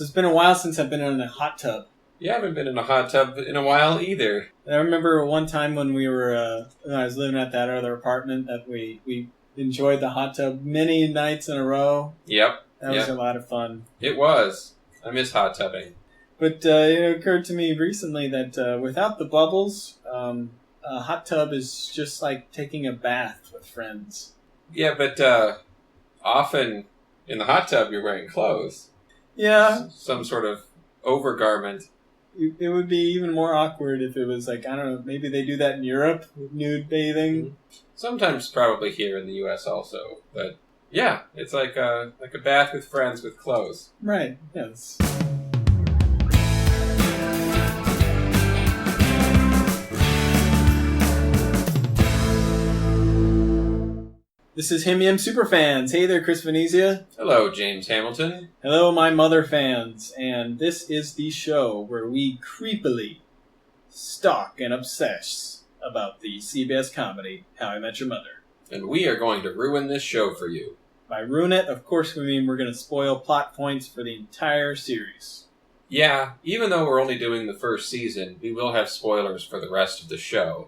It's been a while since I've been in a hot tub. Yeah, I haven't been in a hot tub in a while either. I remember one time when when I was living at that other apartment that we enjoyed the hot tub many nights in a row. Yep. That was a lot of fun. It was. I miss hot tubbing. But it occurred to me recently that without the bubbles, a hot tub is just like taking a bath with friends. Yeah, but often in the hot tub you're wearing clothes. Yeah. Some sort of overgarment. It would be even more awkward if it was like, I don't know, maybe they do that in Europe with nude bathing. Mm-hmm. Sometimes probably here in the U.S. also. But yeah, it's like a bath with friends with clothes. Right, yes. This is Him Yim Superfans. Hey there, Chris Venezia. Hello, James Hamilton. Hello, my mother fans. And this is the show where we creepily stalk and obsess about the CBS comedy How I Met Your Mother. And we are going to ruin this show for you. By ruin it, of course we mean we're going to spoil plot points for the entire series. Yeah, even though we're only doing the first season, we will have spoilers for the rest of the show.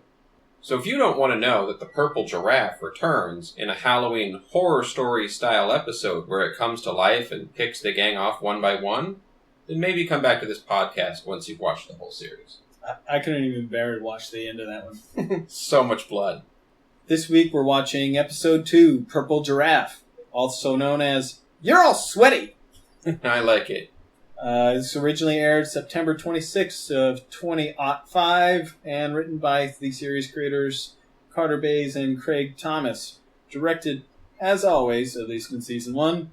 So if you don't want to know that the Purple Giraffe returns in a Halloween horror story style episode where it comes to life and picks the gang off one by one, then maybe come back to this podcast once you've watched the whole series. I couldn't even bear to watch the end of that one. So much blood. This week we're watching episode 2, Purple Giraffe, also known as You're All Sweaty. I like it. This originally aired September 26th of 2005 and written by the series creators Carter Bays and Craig Thomas. Directed, as always, at least in season 1,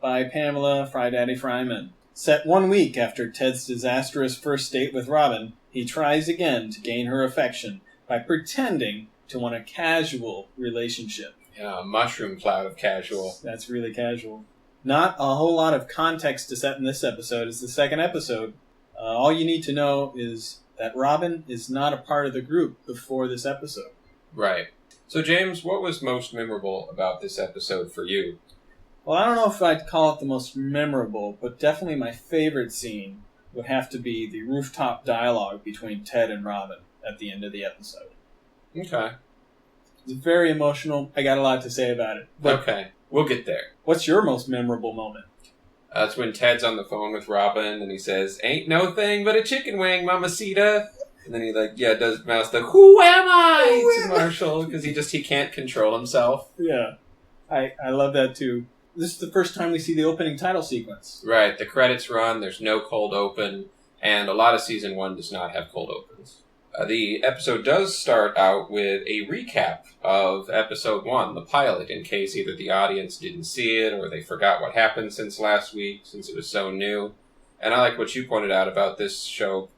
by Pamela Fry Daddy Fryman. Set 1 week after Ted's disastrous first date with Robin, he tries again to gain her affection by pretending to want a casual relationship. Yeah, a mushroom cloud of casual. That's really casual. Not a whole lot of context to set in this episode. It's the second episode. All you need to know is that Robin is not a part of the group before this episode. Right. So, James, what was most memorable about this episode for you? Well, I don't know if I'd call it the most memorable, but definitely my favorite scene would have to be the rooftop dialogue between Ted and Robin at the end of the episode. Okay. It's very emotional. I got a lot to say about it. Okay. We'll get there. What's your most memorable moment? That's when Ted's on the phone with Robin and he says, "Ain't no thing but a chicken wing, mamacita." And then he does mouth the "Who am I?" to Marshall because he can't control himself. Yeah. I love that too. This is the first time we see the opening title sequence. Right. The credits run. There's no cold open. And a lot of season 1 does not have cold opens. The episode does start out with a recap of episode 1, the pilot, in case either the audience didn't see it or they forgot what happened since last week, since it was so new. And I like what you pointed out about this show,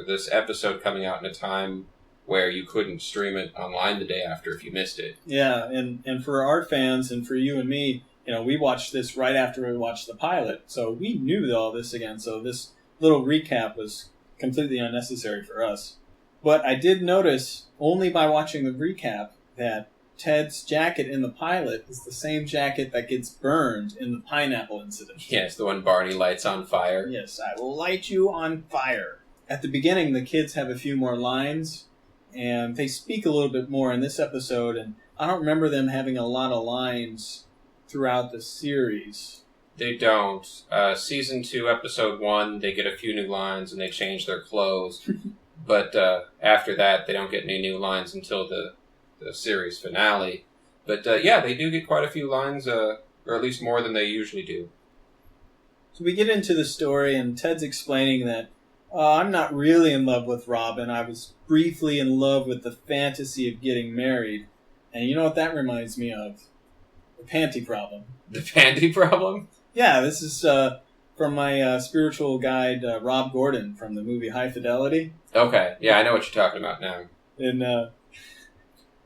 this episode coming out in a time where you couldn't stream it online the day after if you missed it. Yeah, and for our fans and for you and me, we watched this right after we watched the pilot, so we knew all this again, so this little recap was completely unnecessary for us. But I did notice, only by watching the recap, that Ted's jacket in the pilot is the same jacket that gets burned in the pineapple incident. Yes, the one Barney lights on fire. Yes, I will light you on fire. At the beginning, the kids have a few more lines, and they speak a little bit more in this episode, and I don't remember them having a lot of lines throughout the series. They don't. Season 2, episode 1, they get a few new lines and they change their clothes. But after that, they don't get any new lines until the series finale. But yeah, they do get quite a few lines, or at least more than they usually do. So we get into the story, and Ted's explaining that I'm not really in love with Robin. I was briefly in love with the fantasy of getting married. And you know what that reminds me of? The panty problem. The panty problem? Yeah, this is from my spiritual guide, Rob Gordon, from the movie High Fidelity. Okay, yeah, I know what you're talking about now. And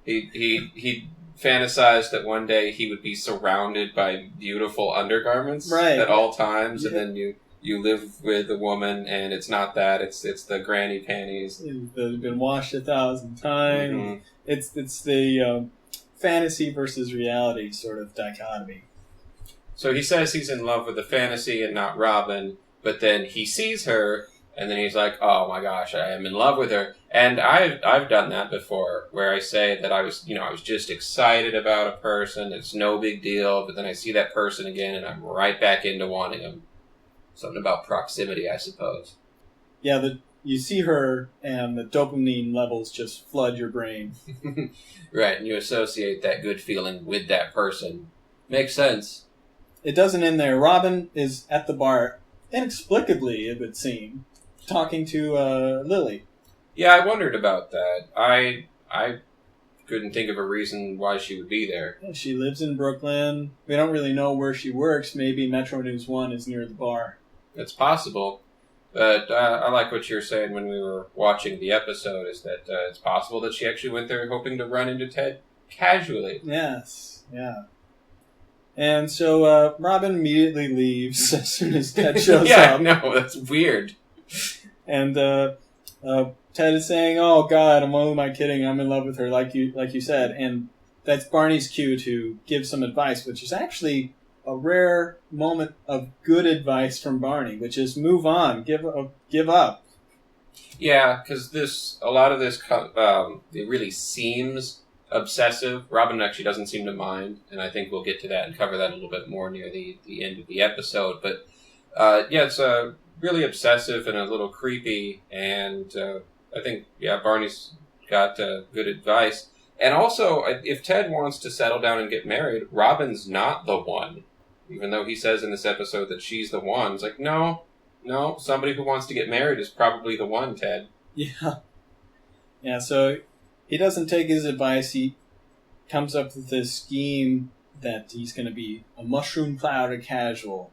he fantasized that one day he would be surrounded by beautiful undergarments right. at all times, yeah. And then you live with a woman, and it's not that; it's the granny panties. They've been washed 1,000 times. Mm-hmm. It's the fantasy versus reality sort of dichotomy. So he says he's in love with the fantasy and not Robin, but then he sees her, and then he's like, oh my gosh, I am in love with her. And I've done that before, where I say that I was just excited about a person, it's no big deal, but then I see that person again, and I'm right back into wanting them. Something about proximity, I suppose. Yeah, you see her, and the dopamine levels just flood your brain. Right, and you associate that good feeling with that person. Makes sense. It doesn't end there. Robin is at the bar, inexplicably, it would seem, talking to Lily. Yeah, I wondered about that. I couldn't think of a reason why she would be there. Yeah, she lives in Brooklyn. We don't really know where she works. Maybe Metro News 1 is near the bar. It's possible. But I like what you were saying when we were watching the episode, is that it's possible that she actually went there hoping to run into Ted casually. Yes, yeah. And so Robin immediately leaves as soon as Ted shows up. Yeah, no, that's weird. And Ted is saying, oh, God, who am I kidding? I'm in love with her, like you said. And that's Barney's cue to give some advice, which is actually a rare moment of good advice from Barney, which is move on, give up. Yeah, because a lot of this, it really seems obsessive. Robin actually doesn't seem to mind, and I think we'll get to that and cover that a little bit more near the end of the episode. But it's really obsessive and a little creepy, and I think, Barney's got good advice. And also, if Ted wants to settle down and get married, Robin's not the one. Even though he says in this episode that she's the one. It's like, no, somebody who wants to get married is probably the one, Ted. Yeah. Yeah, so he doesn't take his advice. He comes up with this scheme that he's going to be a mushroom cloud casual.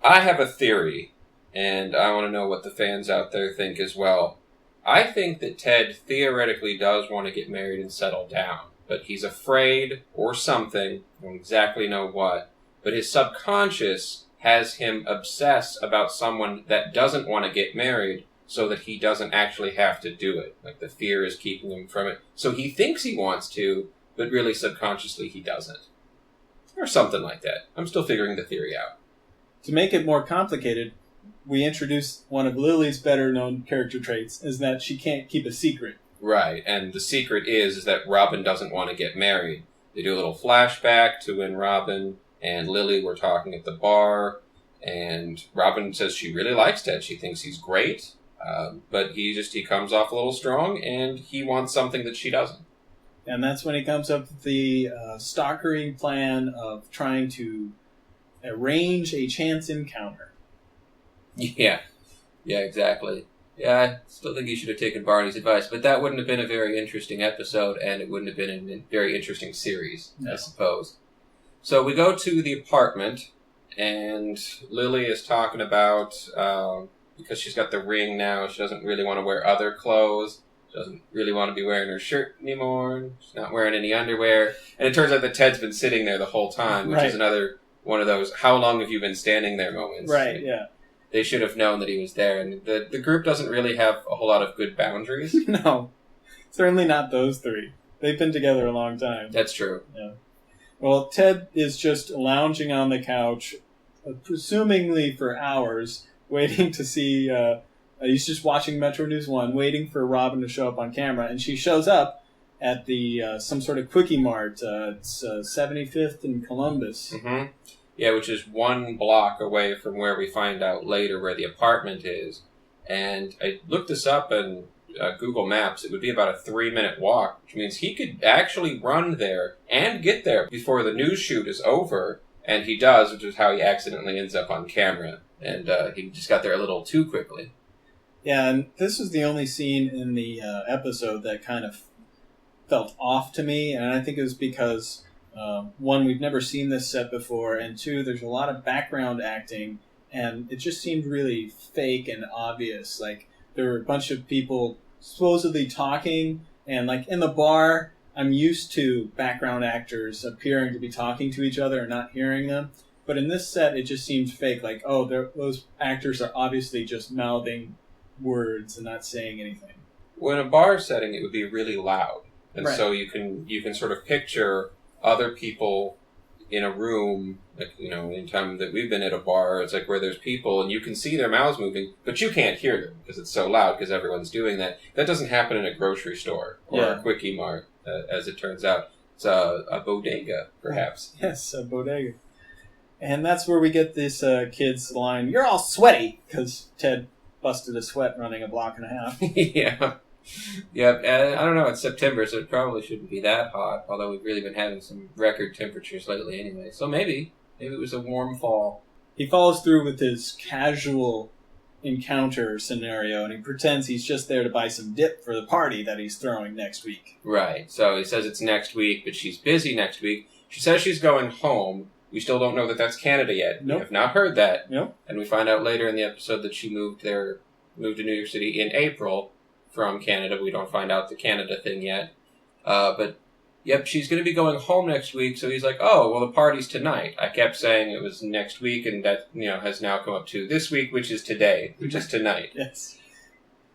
I have a theory, and I want to know what the fans out there think as well. I think that Ted theoretically does want to get married and settle down, but he's afraid or something, I don't exactly know what, but his subconscious has him obsess about someone that doesn't want to get married so that he doesn't actually have to do it. Like the fear is keeping him from it. So he thinks he wants to, but really subconsciously he doesn't. Or something like that. I'm still figuring the theory out. To make it more complicated, we introduce one of Lily's better-known character traits, is that she can't keep a secret. Right, and the secret is that Robin doesn't want to get married. They do a little flashback to when Robin and Lily were talking at the bar, and Robin says she really likes Ted. She thinks he's great, but he comes off a little strong, and he wants something that she doesn't. And that's when he comes up with the stalkering plan of trying to arrange a chance encounter. Yeah, exactly. Yeah, I still think he should have taken Barney's advice, but that wouldn't have been a very interesting episode, and it wouldn't have been a very interesting series, no. I suppose. So we go to the apartment, and Lily is talking about, because she's got the ring now, she doesn't really want to wear other clothes, she doesn't really want to be wearing her shirt anymore, she's not wearing any underwear, and it turns out that Ted's been sitting there the whole time, which is another one of those, how long have you been standing there moments. Right, yeah. They should have known that he was there, and the group doesn't really have a whole lot of good boundaries. No, certainly not those three. They've been together a long time. That's true. Yeah. Well, Ted is just lounging on the couch, presumably for hours, waiting to see... he's just watching Metro News 1, waiting for Robin to show up on camera, and she shows up at the some sort of Quickie Mart. It's 75th and Columbus. Mm-hmm. Yeah, which is 1 block away from where we find out later where the apartment is. And I looked this up in Google Maps. It would be about a 3-minute walk, which means he could actually run there and get there before the news shoot is over. And he does, which is how he accidentally ends up on camera. And he just got there a little too quickly. Yeah, and this was the only scene in the episode that kind of felt off to me. And I think it was because... 1, we've never seen this set before, and 2, there's a lot of background acting, and it just seemed really fake and obvious. Like, there were a bunch of people supposedly talking, and like in the bar, I'm used to background actors appearing to be talking to each other and not hearing them. But in this set, it just seemed fake. Like, those actors are obviously just mouthing words and not saying anything. Well, in a bar setting, it would be really loud, and right. So you can sort of picture other people in a room, like, anytime that we've been at a bar, it's like where there's people and you can see their mouths moving, but you can't hear them because it's so loud because everyone's doing that. That doesn't happen in a grocery store or a Quickie Mart, as it turns out. It's a bodega, perhaps. Yes, a bodega. And that's where we get this kid's line, "You're all sweaty," because Ted busted a sweat running a block and a half. Yeah. Yeah, I don't know, it's September, so it probably shouldn't be that hot, although we've really been having some record temperatures lately anyway. So maybe it was a warm fall. He follows through with his casual encounter scenario, and he pretends he's just there to buy some dip for the party that he's throwing next week. Right, so he says it's next week, but she's busy next week. She says she's going home. We still don't know that that's Canada yet. Nope. We have not heard that. Nope. And we find out later in the episode that she moved to New York City in April from Canada. We don't find out the Canada thing yet. But, yep, she's going to be going home next week, so he's like, oh, well, the party's tonight. I kept saying it was next week, and that, has now come up to this week, which is today, which is tonight. Yes.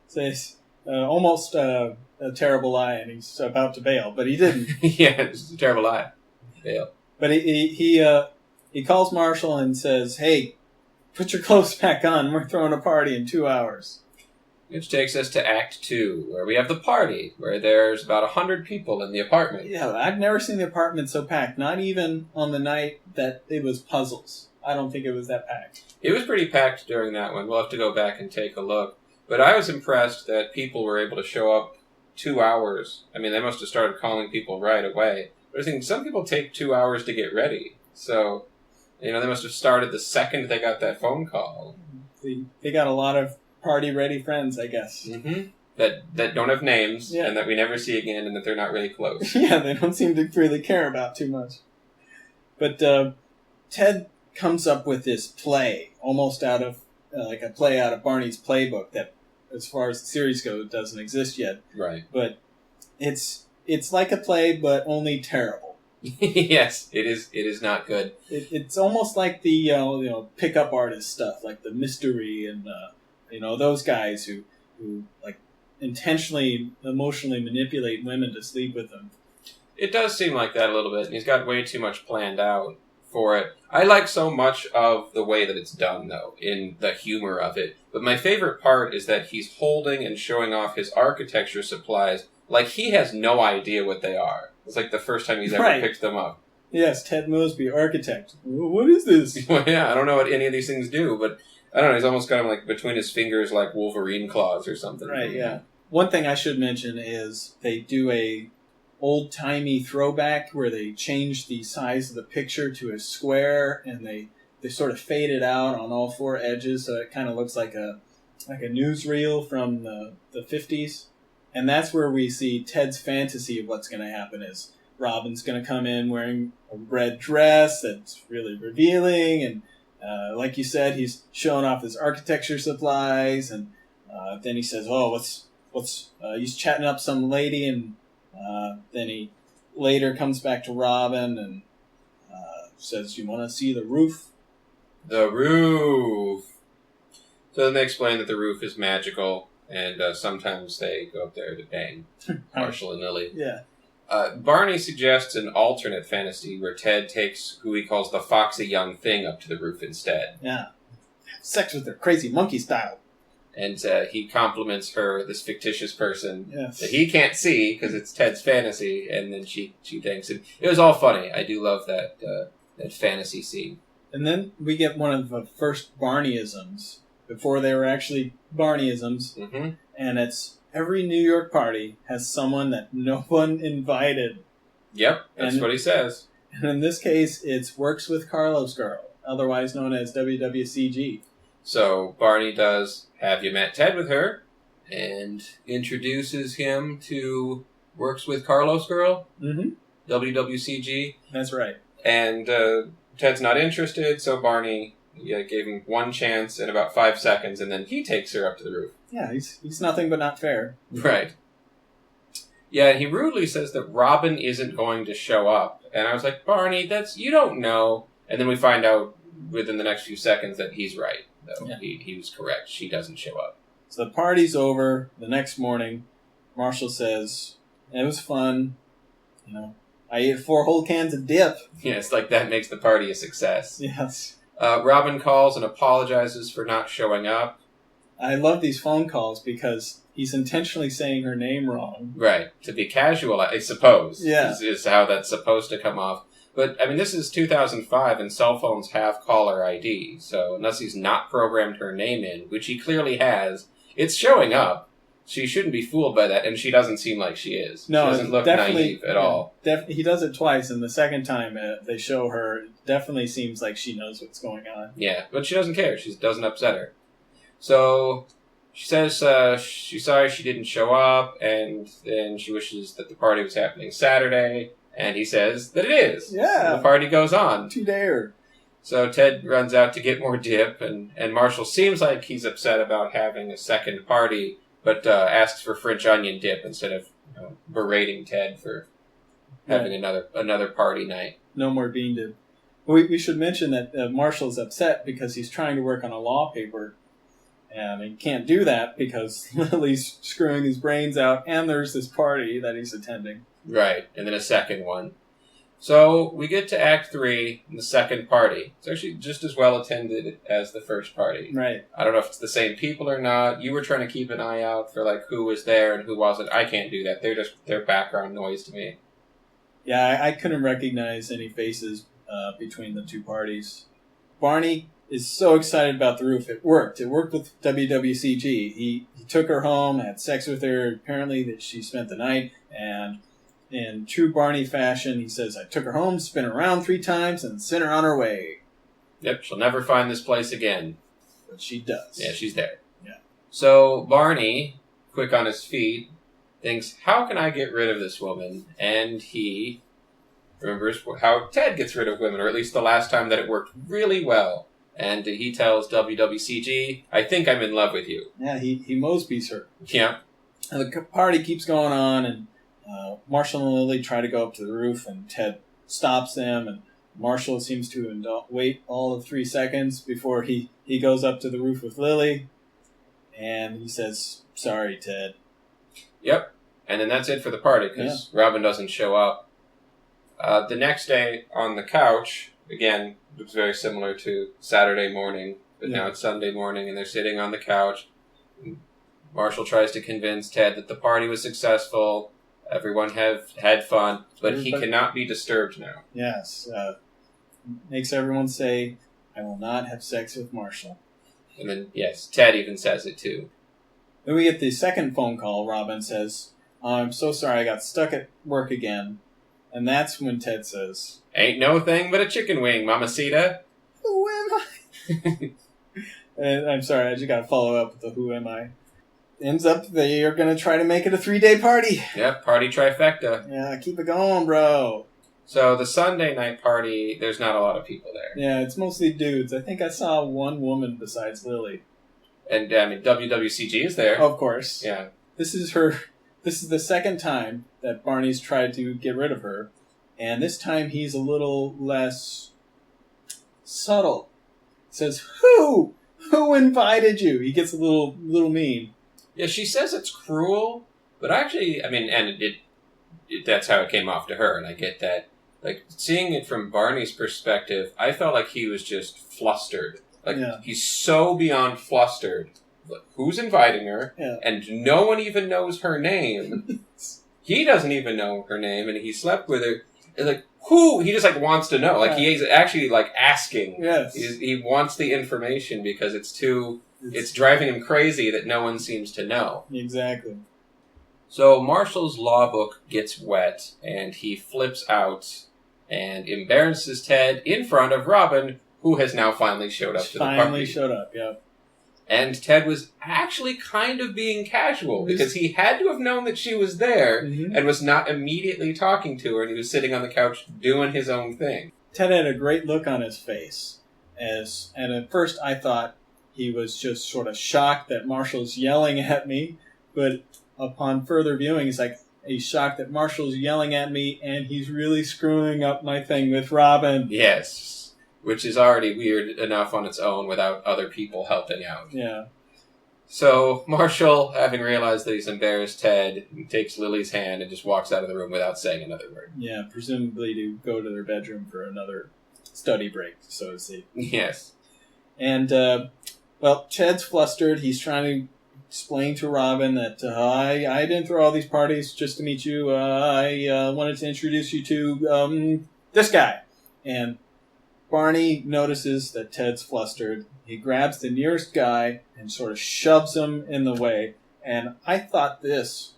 So it's almost a terrible lie, and he's about to bail, but he didn't. Yeah, it's a terrible lie. Bail. But he calls Marshall and says, "Hey, put your clothes back on. We're throwing a party in 2 hours." Which takes us to Act 2, where we have the party, where there's about 100 people in the apartment. Yeah, I've never seen the apartment so packed, not even on the night that it was puzzles. I don't think it was that packed. It was pretty packed during that one. We'll have to go back and take a look. But I was impressed that people were able to show up 2 hours. I mean, they must have started calling people right away. But I was thinking, some people take 2 hours to get ready. So, they must have started the second they got that phone call. They got a lot of party-ready friends, I guess. Mm-hmm. That don't have names, and that we never see again, and that they're not really close. Yeah, they don't seem to really care about too much. But Ted comes up with this play, almost out of, like a play out of Barney's playbook that, as far as the series goes, doesn't exist yet. Right. But it's like a play, but only terrible. Yes, it is not good. It's almost like the pickup artist stuff, like the Mystery and those guys who like intentionally emotionally manipulate women to sleep with them. It does seem like that a little bit, and he's got way too much planned out for it. I like so much of the way that it's done, though, in the humor of it. But my favorite part is that he's holding and showing off his architecture supplies like he has no idea what they are. It's like the first time he's ever picked them up. Yes, Ted Mosby, architect. What is this? Well, yeah, I don't know what any of these things do, but I don't know, he's almost got them like between his fingers like Wolverine claws or something. Right, yeah. One thing I should mention is they do a old-timey throwback where they change the size of the picture to a square, and they sort of fade it out on all four edges, so it kind of looks like a newsreel from the 50s. And that's where we see Ted's fantasy of what's going to happen is Robin's going to come in wearing a red dress that's really revealing, and like you said, he's showing off his architecture supplies, and then he says, he's chatting up some lady, and then he later comes back to Robin and says, "You want to see the roof?" The roof! So then they explain that the roof is magical, and sometimes they go up there to bang Marshall and Lily. Yeah. Barney suggests an alternate fantasy where Ted takes who he calls the foxy young thing up to the roof instead. Yeah. Sex with her, crazy monkey style. And he compliments her, this fictitious person, yes, that he can't see because it's Ted's fantasy, and then she thanks him. It was all funny. I do love that fantasy scene. And then we get one of the first Barneyisms, before they were actually Barneyisms, mm-hmm. and it's every New York party has someone that no one invited. Yep, that's what he says. And in this case, it's Works with Carlos Girl, otherwise known as WWCG. So Barney does Have You Met Ted with Her, and introduces him to Works with Carlos Girl, mm-hmm. WWCG. That's right. And Ted's not interested, so Barney gave him one chance in about 5 seconds, and then he takes her up to the roof. Yeah, he's nothing but not fair. Right. Yeah, he rudely says that Robin isn't going to show up. And I was like, Barney, you don't know. And then we find out within the next few seconds that he's right. Though. Yeah. He was correct. She doesn't show up. So the party's over. The next morning, Marshall says, "It was fun. I ate 4 whole cans of dip. Yeah, it's like that makes the party a success. Yes. Robin calls and apologizes for not showing up. I love these phone calls because he's intentionally saying her name wrong. Right. To be casual, I suppose, Yeah. is how that's supposed to come off. But, I mean, this is 2005, and cell phones have caller ID, so unless he's not programmed her name in, which he clearly has, it's showing up. She shouldn't be fooled by that, and she doesn't seem like she is. No, she doesn't look naive at all. He does it twice, and the second time they show her, it definitely seems like she knows what's going on. Yeah, but she doesn't care. She doesn't upset her. So she says she's sorry she didn't show up, and then she wishes that the party was happening Saturday, and he says that it is. Yeah. And the party goes on. Too dare. So Ted runs out to get more dip, and Marshall seems like he's upset about having a second party, but asks for French onion dip instead of berating Ted for having another party night. No more bean dip. We should mention that Marshall's upset because he's trying to work on a law paper, and he can't do that because Lily's screwing his brains out, and there's this party that he's attending. Right, and then a second one. So we get to Act 3, the second party. It's actually just as well attended as the first party. Right. I don't know if it's the same people or not. You were trying to keep an eye out for like who was there and who wasn't. I can't do that. They're background noise to me. Yeah, I couldn't recognize any faces between the two parties. Barney is so excited about the roof. It worked. It worked with WWCG. He took her home, had sex with her. Apparently that she spent the night, and in true Barney fashion, he says, I took her home, spin her around 3 times, and sent her on her way. Yep, she'll never find this place again. But she does. Yeah, she's there. Yeah. So Barney, quick on his feet, thinks, how can I get rid of this woman? And he remembers how Ted gets rid of women, or at least the last time that it worked really well. And he tells WWCG, I think I'm in love with you. Yeah, he Mosby's her. Yeah. And the party keeps going on, and Marshall and Lily try to go up to the roof, and Ted stops them, and Marshall seems to wait all of 3 seconds before he goes up to the roof with Lily, and he says, sorry, Ted. Yep. And then that's it for the party, because Robin doesn't show up. The next day, on the couch, again, it was very similar to Saturday morning, but now it's Sunday morning, and they're sitting on the couch. Marshall tries to convince Ted that the party was successful, everyone had fun, but he cannot be disturbed now. Yes. Makes everyone say, I will not have sex with Marshall. And then, yes, Ted even says it too. Then we get the second phone call. Robin says, I'm so sorry, I got stuck at work again. And that's when Ted says, ain't no thing but a chicken wing, mamacita. Who am I? And I'm sorry, I just got to follow up with the who am I. Ends up they are going to try to make it a 3-day party. Yep, party trifecta. Yeah, keep it going, bro. So the Sunday night party, there's not a lot of people there. Yeah, it's mostly dudes. I think I saw one woman besides Lily. And, I mean, WWCG is there. Of course. Yeah. This is the second time that Barney's tried to get rid of her. And this time he's a little less subtle. Says, Who invited you? He gets a little mean. Yeah, she says it's cruel, but actually, I mean, and that's how it came off to her, and I get that. Like, seeing it from Barney's perspective, I felt like he was just flustered. Like, he's so beyond flustered. Like, who's inviting her? Yeah. And no one even knows her name. He doesn't even know her name, and he slept with her. And like, who? He just, like, wants to know. Like, he's actually, like, asking. Yes. He wants the information because it's driving him crazy that no one seems to know. Exactly. So Marshall's law book gets wet, and he flips out and embarrasses Ted in front of Robin, who has now finally showed up to the party. Finally showed up, yeah. And Ted was actually kind of being casual, because he had to have known that she was there, and was not immediately talking to her, and he was sitting on the couch doing his own thing. Ted had a great look on his face, and at first I thought he was just sort of shocked that Marshall's yelling at me, but upon further viewing, he's shocked that Marshall's yelling at me, and he's really screwing up my thing with Robin. Yes, which is already weird enough on its own without other people helping out. Yeah. So Marshall, having realized that he's embarrassed Ted, takes Lily's hand and just walks out of the room without saying another word. Yeah, presumably to go to their bedroom for another study break, so to speak. Yes. And, Ted's flustered. He's trying to explain to Robin that I didn't throw all these parties just to meet you. I wanted to introduce you to this guy. And Barney notices that Ted's flustered. He grabs the nearest guy and sort of shoves him in the way. And I thought this,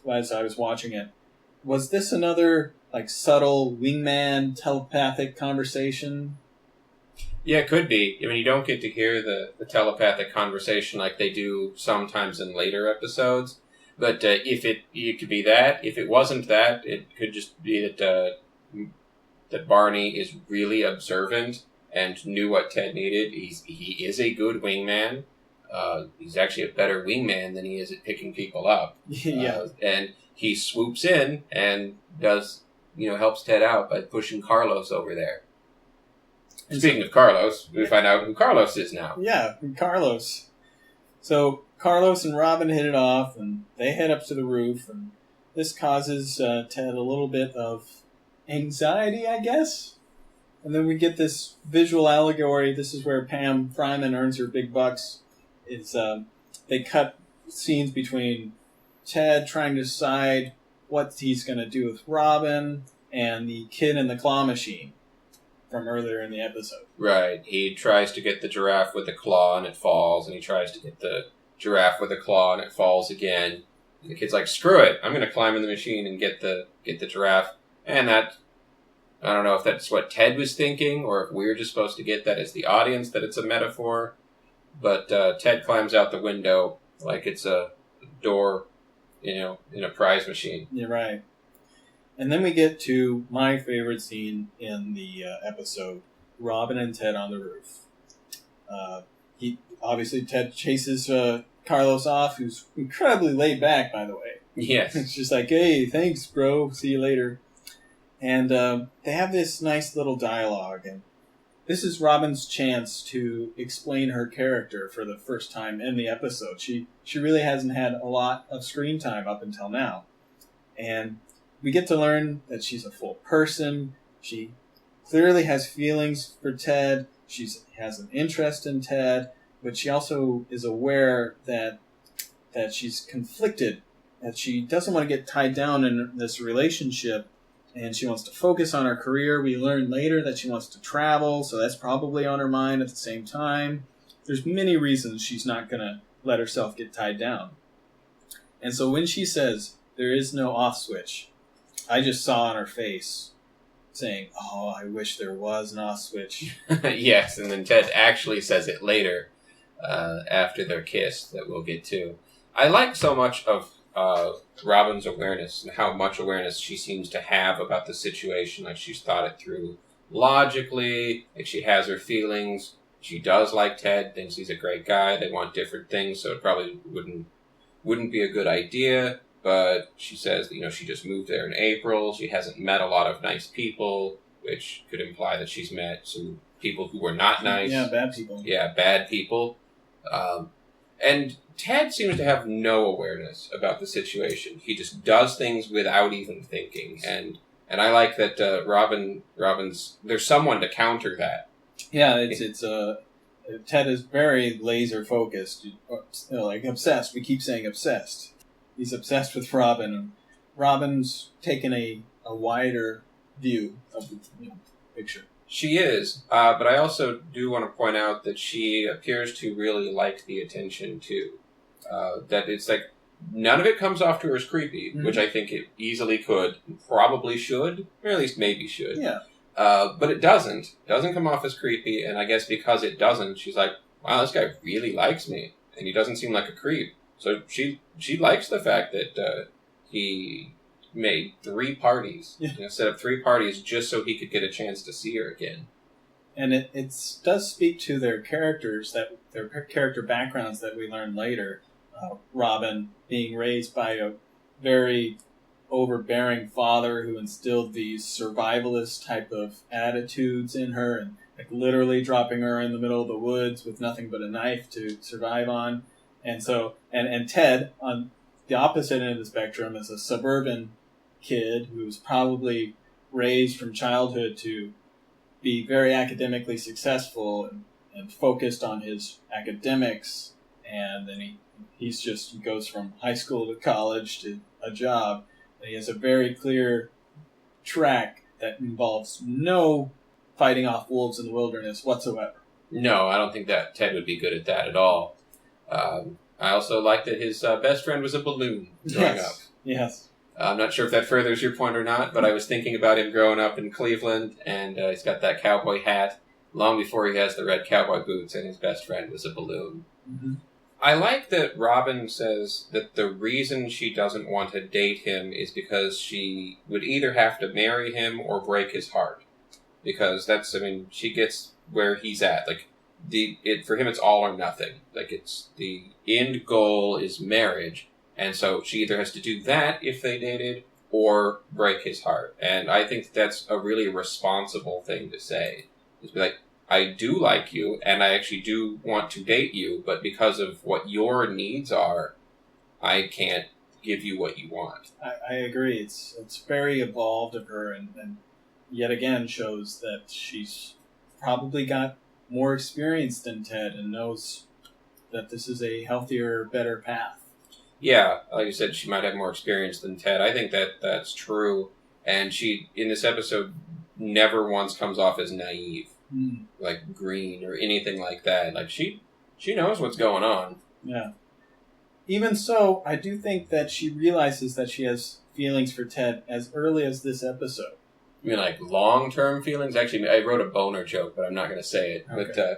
as I was watching it, was this another subtle wingman telepathic conversation? Yeah, it could be. I mean, you don't get to hear the telepathic conversation like they do sometimes in later episodes. But if it could be that. If it wasn't that, it could just be that Barney is really observant and knew what Ted needed. He is a good wingman. He's actually a better wingman than he is at picking people up. Yeah. And he swoops in and helps Ted out by pushing Carlos over there. Speaking of Carlos, we find out who Carlos is now. Yeah, Carlos. So Carlos and Robin hit it off, and they head up to the roof, and this causes Ted a little bit of anxiety, I guess. And then we get this visual allegory. This is where Pam Fryman earns her big bucks. They cut scenes between Ted trying to decide what he's going to do with Robin and the kid in the claw machine from earlier in the episode. Right. He tries to get the giraffe with the claw and it falls, and he tries to get the giraffe with the claw and it falls again. And the kid's like, screw it, I'm going to climb in the machine and get the giraffe. And that, I don't know if that's what Ted was thinking or if we're just supposed to get that as the audience, that it's a metaphor. But Ted climbs out the window like it's a door, in a prize machine. You're right. And then we get to my favorite scene in the episode, Robin and Ted on the roof. Ted chases Carlos off, who's incredibly laid back, by the way. Yes. It's just like, hey, thanks, bro. See you later. And they have this nice little dialogue, and this is Robin's chance to explain her character for the first time in the episode. She really hasn't had a lot of screen time up until now. And we get to learn that she's a full person. She clearly has feelings for Ted. She has an interest in Ted, but she also is aware that she's conflicted, that she doesn't want to get tied down in this relationship, and she wants to focus on her career. We learn later that she wants to travel, so that's probably on her mind at the same time. There's many reasons she's not going to let herself get tied down. And so when she says, there is no off switch, I just saw on her face saying, oh, I wish there was an off switch. Yes, and then Ted actually says it later after their kiss that we'll get to. I like so much of Robin's awareness and how much awareness she seems to have about the situation. Like she's thought it through logically, like she has her feelings. She does like Ted, thinks he's a great guy. They want different things, so it probably wouldn't be a good idea. But she says, she just moved there in April. She hasn't met a lot of nice people, which could imply that she's met some people who were not nice. Yeah, bad people. Yeah, bad people. And Ted seems to have no awareness about the situation. He just does things without even thinking. And I like that Robin's... There's someone to counter that. Yeah, it's Ted is very laser focused, obsessed. We keep saying obsessed. He's obsessed with Robin. Robin's taken a wider view of the picture. She is, but I also do want to point out that she appears to really like the attention too. That it's like none of it comes off to her as creepy, which I think it easily could, probably should, or at least maybe should. Yeah. But it doesn't. It doesn't come off as creepy, and I guess because it doesn't, she's like, wow, this guy really likes me, and he doesn't seem like a creep. So she likes the fact that he made 3 parties, set up 3 parties just so he could get a chance to see her again. And it does speak to their characters, their character backgrounds that we learn later. Robin being raised by a very overbearing father who instilled these survivalist type of attitudes in her, and literally dropping her in the middle of the woods with nothing but a knife to survive on. And so, and Ted, on the opposite end of the spectrum, is a suburban kid who's probably raised from childhood to be very academically successful and focused on his academics. And then he goes from high school to college to a job. And he has a very clear track that involves no fighting off wolves in the wilderness whatsoever. No, I don't think that Ted would be good at that at all. I also like that his best friend was a balloon growing up. Yes. I'm not sure if that furthers your point or not, but I was thinking about him growing up in Cleveland, and he's got that cowboy hat long before he has the red cowboy boots, and his best friend was a balloon. Mm-hmm. I like that Robin says that the reason she doesn't want to date him is because she would either have to marry him or break his heart. Because she gets where he's at. For him, it's all or nothing. It's the end goal is marriage. And so she either has to do that if they dated or break his heart. And I think that's a really responsible thing to say. Just be like, I do like you and I actually do want to date you, but because of what your needs are, I can't give you what you want. I agree. It's very evolved of her and yet again shows that she's probably got more experience than Ted and knows that this is a healthier, better path. Yeah, like you said, she might have more experience than Ted. I think that's true. And she, in this episode, never once comes off as naive, like green or anything like that. She knows what's going on. Yeah. Even so, I do think that she realizes that she has feelings for Ted as early as this episode. You mean long-term feelings? Actually, I wrote a boner joke, but I'm not going to say it. Okay.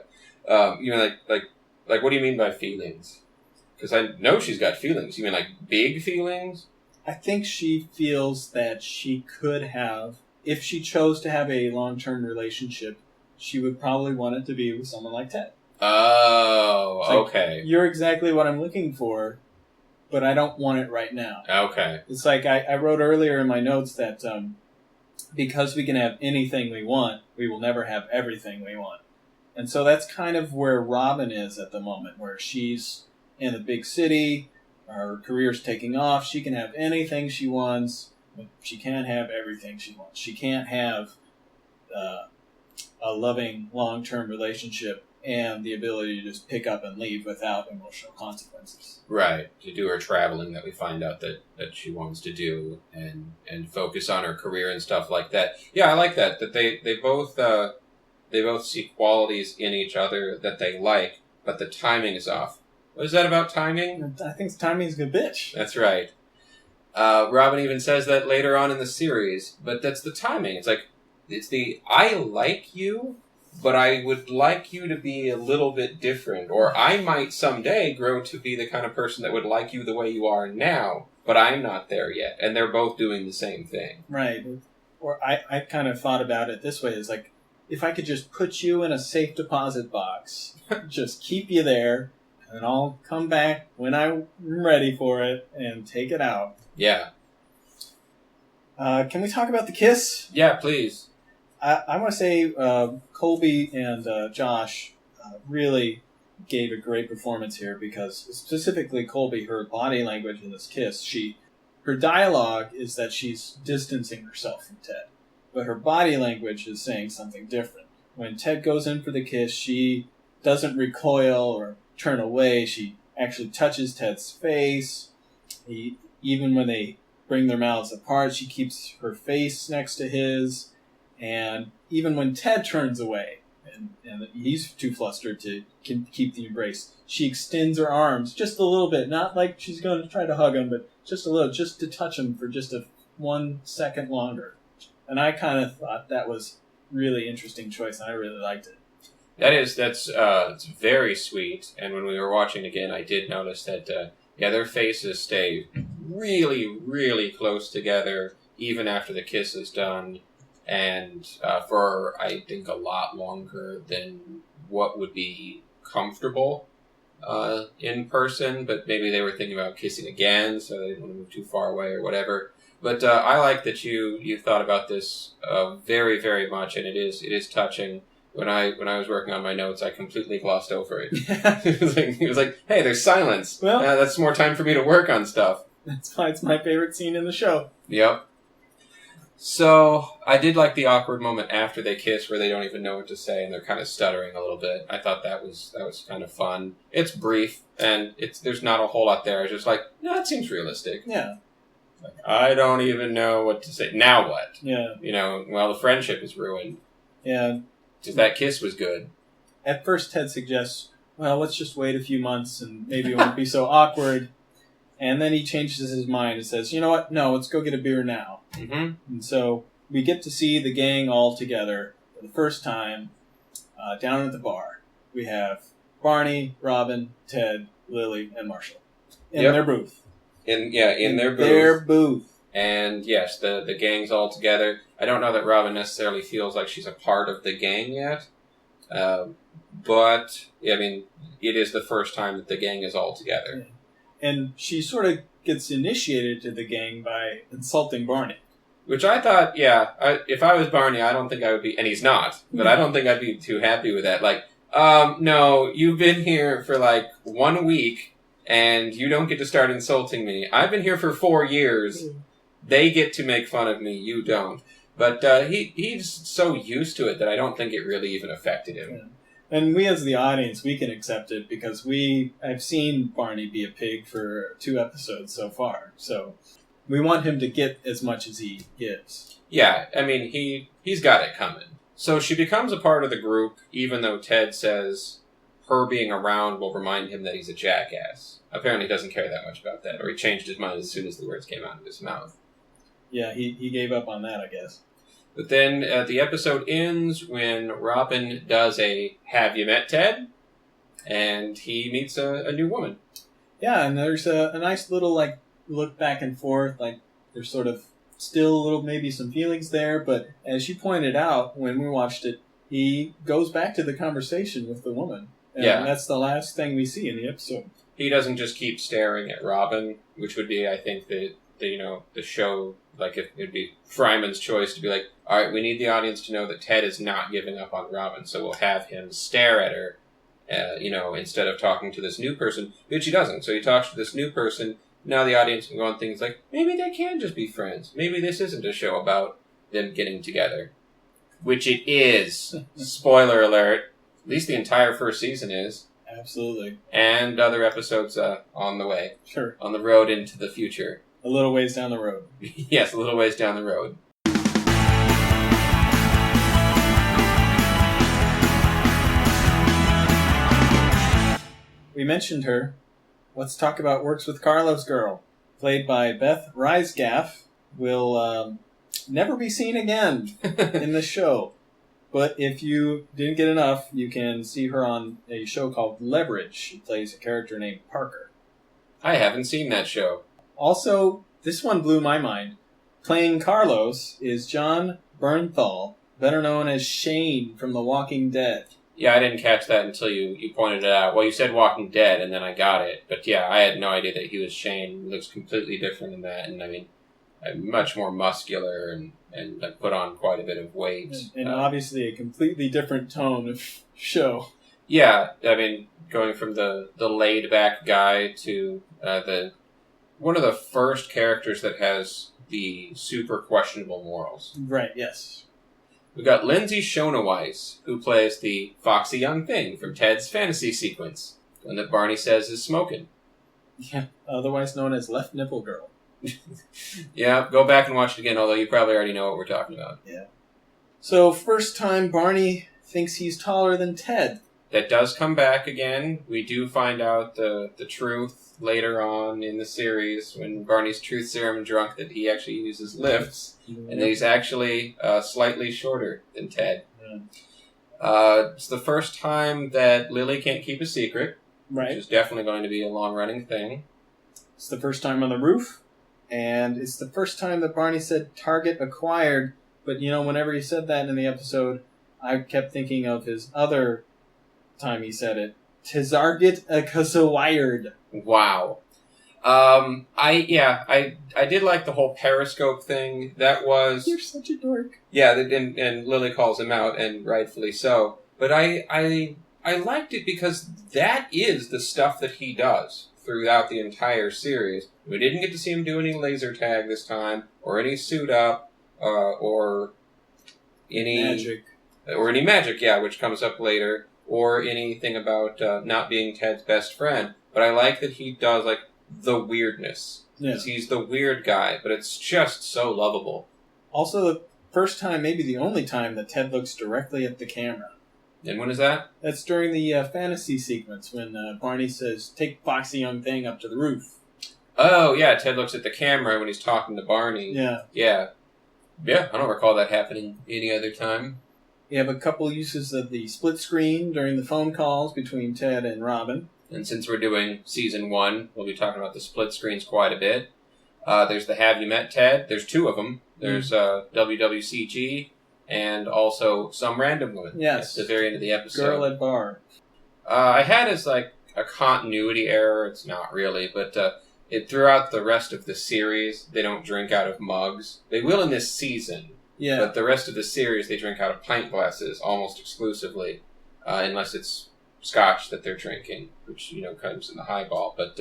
But what do you mean by feelings? Because I know she's got feelings. You mean big feelings? I think she feels that she could have, if she chose to have a long-term relationship, she would probably want it to be with someone like Ted. Oh, okay. You're exactly what I'm looking for, but I don't want it right now. Okay. It's I wrote earlier in my notes that because we can have anything we want, we will never have everything we want. And so that's kind of where Robin is at the moment, where she's in a big city, her career's taking off, she can have anything she wants, but she can't have everything she wants. She can't have a loving, long-term relationship and the ability to just pick up and leave without emotional consequences. Right, to do her traveling that we find out that she wants to do and focus on her career and stuff like that. Yeah, I like that they both see qualities in each other that they like, but the timing is off. What is that about timing? I think timing's a good bitch. That's right. Robin even says that later on in the series, but that's the timing. It's the I like you, but I would like you to be a little bit different. Or I might someday grow to be the kind of person that would like you the way you are now, but I'm not there yet. And they're both doing the same thing. Right. Or I kind of thought about it this way. It's if I could just put you in a safe deposit box, just keep you there, and I'll come back when I'm ready for it and take it out. Yeah. Can we talk about the kiss? Yeah, please. I want to say Colby and Josh really gave a great performance here because specifically Colby, her body language in this kiss, her dialogue is that she's distancing herself from Ted, but her body language is saying something different. When Ted goes in for the kiss, she doesn't recoil or turn away. She actually touches Ted's face. Even when they bring their mouths apart, she keeps her face next to his. And even when Ted turns away, and he's too flustered to keep the embrace, she extends her arms just a little bit. Not like she's going to try to hug him, but just a little, just to touch him for just 1 second longer. And I kind of thought that was really interesting choice, and I really liked it. That's it's very sweet. And when we were watching again, I did notice that their faces stay really, really close together even after the kiss is done. And for, I think, a lot longer than what would be comfortable in person. But maybe they were thinking about kissing again, so they didn't want to move too far away or whatever. But I like that you thought about this very, very much, and it is touching. When I was working on my notes, I completely glossed over it. It was like, hey, there's silence. Well, that's more time for me to work on stuff. That's why it's my favorite scene in the show. Yep. So, I did like the awkward moment after they kiss where they don't even know what to say and they're kind of stuttering a little bit. I thought that was kind of fun. It's brief, and there's not a whole lot there. I was just like, no, that seems realistic. Yeah. Like, I don't even know what to say. Now what? Yeah. The friendship is ruined. Yeah. Because that kiss was good. At first, Ted suggests, well, let's just wait a few months and maybe it won't be so awkward. And then he changes his mind and says, you know what? No, let's go get a beer now. Mm-hmm. And so we get to see the gang all together for the first time down at the bar. We have Barney, Robin, Ted, Lily, and Marshall in their booth. In their booth. Their booth. And yes, the gang's all together. I don't know that Robin necessarily feels like she's a part of the gang yet. But, yeah, I mean, it is the first time that the gang is all together. Yeah. And she sort of gets initiated to the gang by insulting Barney. Which I thought, if I was Barney, I don't think I would be, and he's not, but I don't think I'd be too happy with that. Like, no, you've been here for like 1 week, and you don't get to start insulting me. I've been here for 4 years. They get to make fun of me, you don't. But he's so used to it that I don't think it really even affected him. Yeah. And we as the audience, we can accept it because I've seen Barney be a pig for 2 episodes so far. So we want him to get as much as he gives. Yeah, I mean, he's got it coming. So she becomes a part of the group, even though Ted says her being around will remind him that he's a jackass. Apparently he doesn't care that much about that, or he changed his mind as soon as the words came out of his mouth. Yeah, he gave up on that, I guess. But then the episode ends when Robin does a "Have you met Ted?" and he meets a new woman. Yeah, and there's a nice little look back and forth. Like there's sort of still a little maybe some feelings there, but as you pointed out when we watched it, he goes back to the conversation with the woman. And that's the last thing we see in the episode. He doesn't just keep staring at Robin, which would be, I think, the show. Like, it would be Fryman's choice to be like, all right, we need the audience to know that Ted is not giving up on Robin, so we'll have him stare at her, instead of talking to this new person, which he doesn't. So he talks to this new person. Now the audience can go on things like, maybe they can just be friends. Maybe this isn't a show about them getting together. Which it is. Spoiler alert. At least the entire first season is. Absolutely. And other episodes on the way. Sure. On the road into the future. A little ways down the road. Yes, a little ways down the road. We mentioned her. Let's talk about Works with Carlos Girl. Played by Beth Reisgaff. Will never be seen again in the show. But if you didn't get enough, you can see her on a show called Leverage. She plays a character named Parker. I haven't seen that show. Also, this one blew my mind. Playing Carlos is John Bernthal, better known as Shane from The Walking Dead. Yeah, I didn't catch that until you pointed it out. Well, you said Walking Dead, and then I got it. But yeah, I had no idea that he was Shane. He looks completely different in that, and I mean, much more muscular and put on quite a bit of weight. And obviously a completely different tone of show. Yeah, I mean, going from the laid-back guy to one of the first characters that has the super questionable morals. Right, yes. We got Lindsay Shonoweiss, who plays the foxy young thing from Ted's fantasy sequence, one that Barney says is smoking. Yeah, otherwise known as Left Nipple Girl. Yeah, go back and watch it again, although you probably already know what we're talking about. Yeah. So, first time Barney thinks he's taller than Ted. That does come back again. We do find out the truth later on in the series when Barney's truth serum drunk that he actually uses lifts, and that he's actually slightly shorter than Ted. Yeah. It's the first time that Lily can't keep a secret, right? Which is definitely going to be a long-running thing. It's the first time on the roof, and it's the first time that Barney said target acquired, but whenever he said that in the episode, I kept thinking of his other time he said it. Tizarget acquired. Wow. I did like the whole Periscope thing. That was... You're such a dork. Yeah, and Lily calls him out, and rightfully so. But I liked it because that is the stuff that he does throughout the entire series. We didn't get to see him do any laser tag this time, or any suit up, or any... Magic. Or any magic, yeah, which comes up later, or anything about not being Ted's best friend. But I like that he does, like, the weirdness. Yeah. He's the weird guy, but it's just so lovable. Also, the first time, maybe the only time, that Ted looks directly at the camera. And when is that? That's during the fantasy sequence when Barney says, "Take Foxy Young Thing up to the roof." Oh, yeah, Ted looks at the camera when he's talking to Barney. Yeah. Yeah. Yeah, I don't recall that happening any other time. You have a couple uses of the split screen during the phone calls between Ted and Robin. And since we're doing Season 1, we'll be talking about the split screens quite a bit. There's the Have You Met Ted? There's two of them. There's WWCG and also Some Random Woman. Yes. At the very end of the episode. Girl at Bar. I had as like a continuity error. It's not really, but throughout the rest of the series, they don't drink out of mugs. They will in this season. Yeah. But the rest of the series, they drink out of pint glasses almost exclusively, unless it's scotch that they're drinking, which, comes in the highball. But,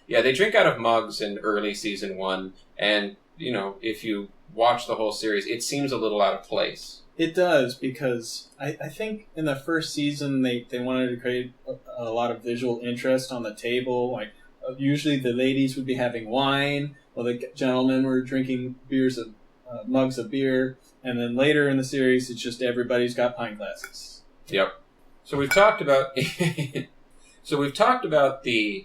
yeah, they drink out of mugs in early Season 1, and, if you watch the whole series, it seems a little out of place. It does, because I think in the first season they wanted to create a lot of visual interest on the table. Like, usually the ladies would be having wine, while the gentlemen were drinking mugs of beer, and then later in the series, it's just everybody's got pint glasses. Yep. So we've talked about the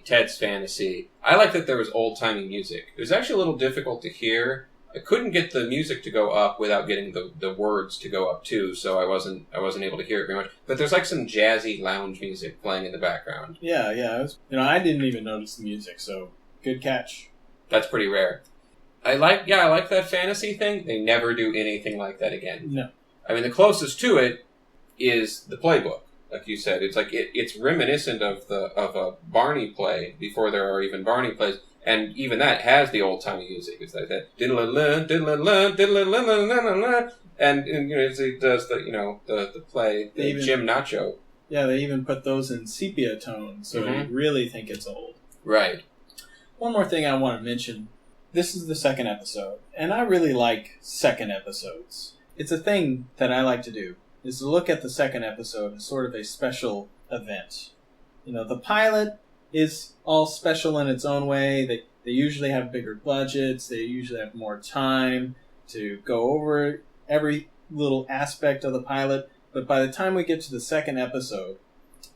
Ted's Fantasy. I like that there was old-timey music. It was actually a little difficult to hear. I couldn't get the music to go up without getting the words to go up too, so I wasn't able to hear it very much. But there's like some jazzy lounge music playing in the background. Yeah. It was, I didn't even notice the music, so good catch. That's pretty rare. I like that fantasy thing. They never do anything like that again. No. I mean, the closest to it is the playbook. Like you said, it's like it's reminiscent of a Barney play before there are even Barney plays, and even that has the old timey music. It's like that and it does the play Jim Nacho. Yeah, they even put those in sepia tone, so you really think it's old. Right. One more thing I want to mention. This is the second episode, and I really like second episodes. It's a thing that I like to do, is to look at the second episode as sort of a special event. The pilot is all special in its own way. They usually have bigger budgets. They usually have more time to go over every little aspect of the pilot. But by the time we get to the second episode,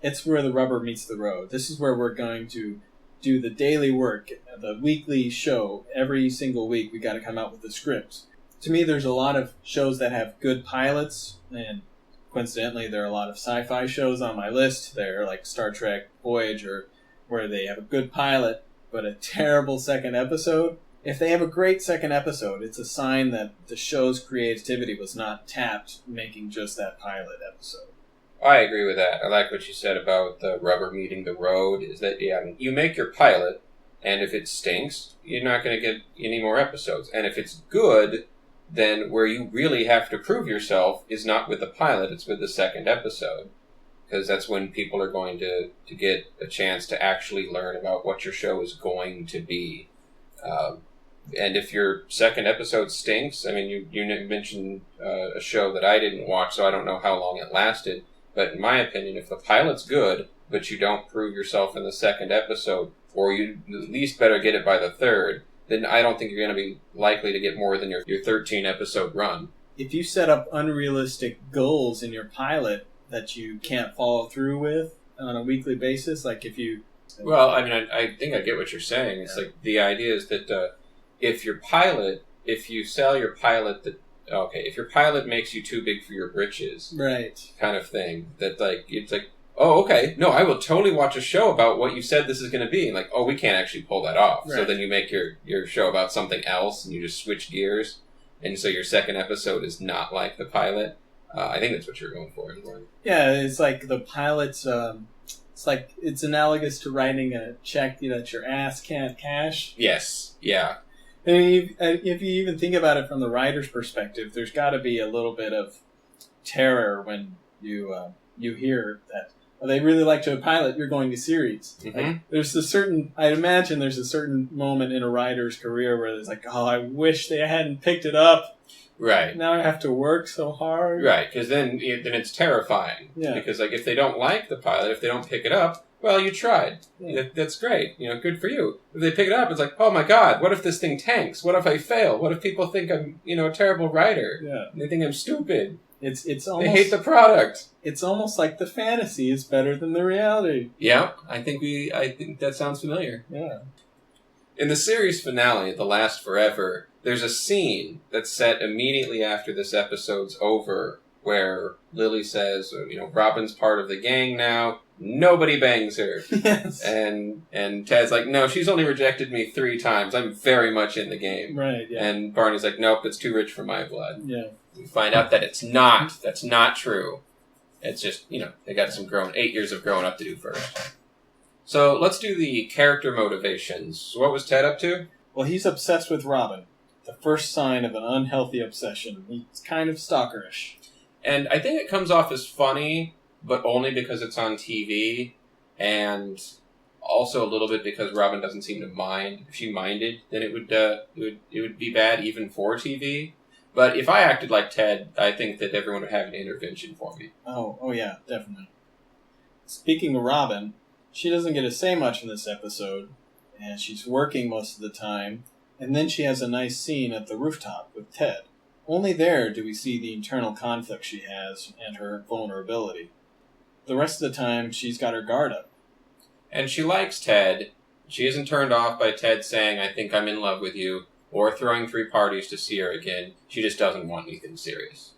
it's where the rubber meets the road. This is where we're going to do the daily work, the weekly show. Every single week we got to come out with the script. To me, there's a lot of shows that have good pilots, and coincidentally, there are a lot of sci-fi shows on my list. They're like Star Trek, Voyager, where they have a good pilot, but a terrible second episode. If they have a great second episode, it's a sign that the show's creativity was not tapped making just that pilot episode. I agree with that. I like what you said about the rubber meeting the road, is that, you make your pilot, and if it stinks, you're not going to get any more episodes. And if it's good, then where you really have to prove yourself is not with the pilot, it's with the second episode. Because that's when people are going to get a chance to actually learn about what your show is going to be. And if your second episode stinks, I mean, you mentioned a show that I didn't watch, so I don't know how long it lasted. But in my opinion, if the pilot's good, but you don't prove yourself in the second episode, or you at least better get it by the third, then I don't think you're going to be likely to get more than your 13-episode run. If you set up unrealistic goals in your pilot that you can't follow through with on a weekly basis, like if you... Well, I mean, I think I get what you're saying. It's like the idea is that if you sell your pilot if your pilot makes you too big for your britches, right, kind of thing, that it's like, oh, okay, no, I will totally watch a show about what you said this is going to be. And like, oh, we can't actually pull that off. Right. So then you make your show about something else, and you just switch gears. And so your second episode is not like the pilot. I think that's what you're going for. Yeah, it's like the pilot's It's like, it's analogous to writing a check that your ass can't cash. Yes, yeah. And if you even think about it from the writer's perspective, there's got to be a little bit of terror when you hear that, oh, they really like to pilot, you're going to series. Like, I'd imagine there's a certain moment in a writer's career where it's like, oh, I wish they hadn't picked it up. Right. Now I have to work so hard. Right, because then it's terrifying. Yeah. Because like if they don't like the pilot, if they don't pick it up, well, you tried. Yeah. That's great. Good for you. If they pick it up, it's like, oh my god, what if this thing tanks? What if I fail? What if people think I'm, a terrible writer? Yeah. They think I'm stupid. It's almost, they hate the product. It's almost like the fantasy is better than the reality. Yeah, I think that sounds familiar. Yeah. In the series finale, The Last Forever, there's a scene that's set immediately after this episode's over where Lily says, Robin's part of the gang now. Nobody bangs her. Yes. And Ted's like, no, she's only rejected me 3 times. I'm very much in the game. Right, yeah. And Barney's like, nope, it's too rich for my blood. Yeah. We find out that it's not. That's not true. It's just, they got 8 years of growing up to do first. So let's do the character motivations. So what was Ted up to? Well, he's obsessed with Robin. The first sign of an unhealthy obsession. He's kind of stalkerish. And I think it comes off as funny, but only because it's on TV, and also a little bit because Robin doesn't seem to mind. If she minded, then it would be bad even for TV. But if I acted like Ted, I think that everyone would have an intervention for me. Oh yeah, definitely. Speaking of Robin, she doesn't get to say much in this episode, and she's working most of the time, and then she has a nice scene at the rooftop with Ted. Only there do we see the internal conflict she has and her vulnerability. The rest of the time, she's got her guard up. And she likes Ted. She isn't turned off by Ted saying, I think I'm in love with you, or throwing 3 parties to see her again. She just doesn't want anything serious.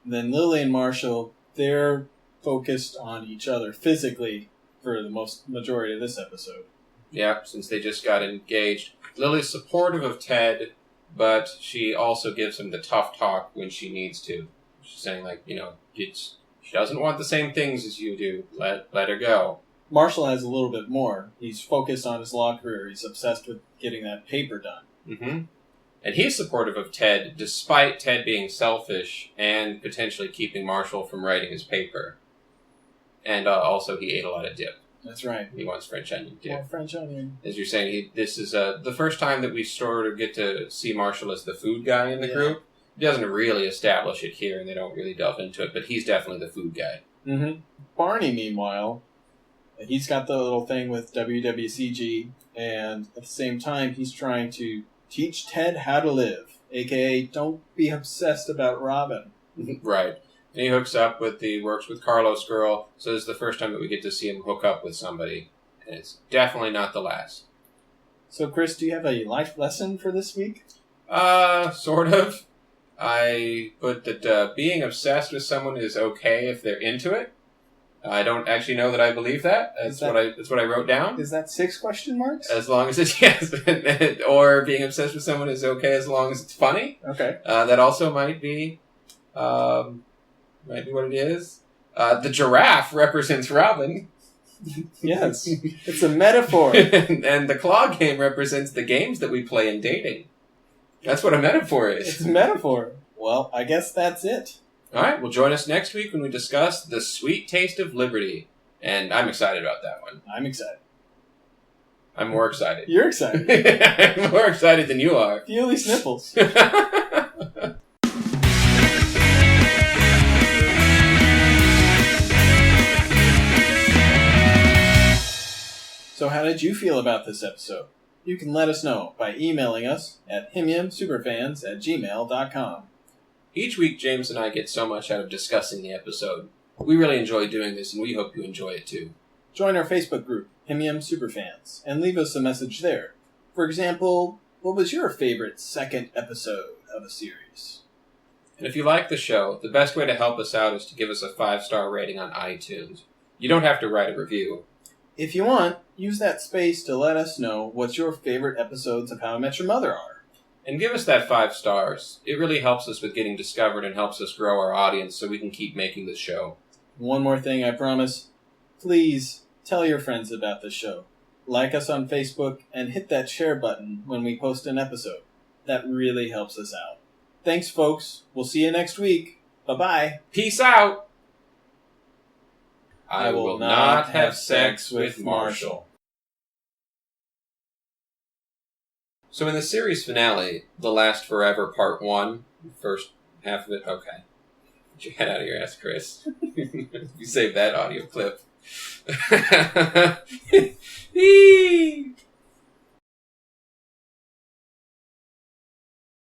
Then Lily and Marshall, they're focused on each other physically for the majority of this episode. Yeah, since they just got engaged. Lily's supportive of Ted, but she also gives him the tough talk when she needs to. She's saying, she doesn't want the same things as you do. Let her go. Marshall has a little bit more. He's focused on his law career. He's obsessed with getting that paper done. Mm-hmm. And he's supportive of Ted, despite Ted being selfish and potentially keeping Marshall from writing his paper. And also, he ate a lot of dip. That's right. He wants French onion dip. More French onion. As you're saying, this is the first time that we sort of get to see Marshall as the food guy in the group. He doesn't really establish it here, and they don't really delve into it, but he's definitely the food guy. Mm-hmm. Barney, meanwhile, he's got the little thing with WWCG, and at the same time, he's trying to teach Ted how to live, a.k.a. don't be obsessed about Robin. Right. And he works with Carlos' girl, so this is the first time that we get to see him hook up with somebody. And it's definitely not the last. So, Chris, do you have a life lesson for this week? Sort of. I put that being obsessed with someone is okay if they're into it. I don't actually know that I believe that. That's what I wrote down. Is that 6 question marks? As long as it's yes. Or being obsessed with someone is okay as long as it's funny. Okay. That also might be what it is. The giraffe represents Robin. Yes. It's a metaphor. And the claw game represents the games that we play in dating. That's what a metaphor is. It's a metaphor. Well, I guess that's it. All right, well, join us next week when we discuss The Sweet Taste of Liberty. And I'm excited about that one. I'm excited. I'm more excited. You're excited. I'm more excited than you are. Feel these nipples. So how did you feel about this episode? You can let us know by emailing us at himyumsuperfans@gmail.com. Each week, James and I get so much out of discussing the episode. We really enjoy doing this, and we hope you enjoy it too. Join our Facebook group, Himium Superfans, and leave us a message there. For example, what was your favorite second episode of a series? And if you like the show, the best way to help us out is to give us a 5-star rating on iTunes. You don't have to write a review. If you want, use that space to let us know what your favorite episodes of How I Met Your Mother are. And give us that 5 stars. It really helps us with getting discovered and helps us grow our audience so we can keep making this show. One more thing, I promise. Please tell your friends about the show. Like us on Facebook and hit that share button when we post an episode. That really helps us out. Thanks, folks. We'll see you next week. Bye-bye. Peace out! I will not have sex with Marshall. So in the series finale, The Last Forever Part 1, first half of it, okay. Get your head out of your ass, Chris. You saved that audio clip.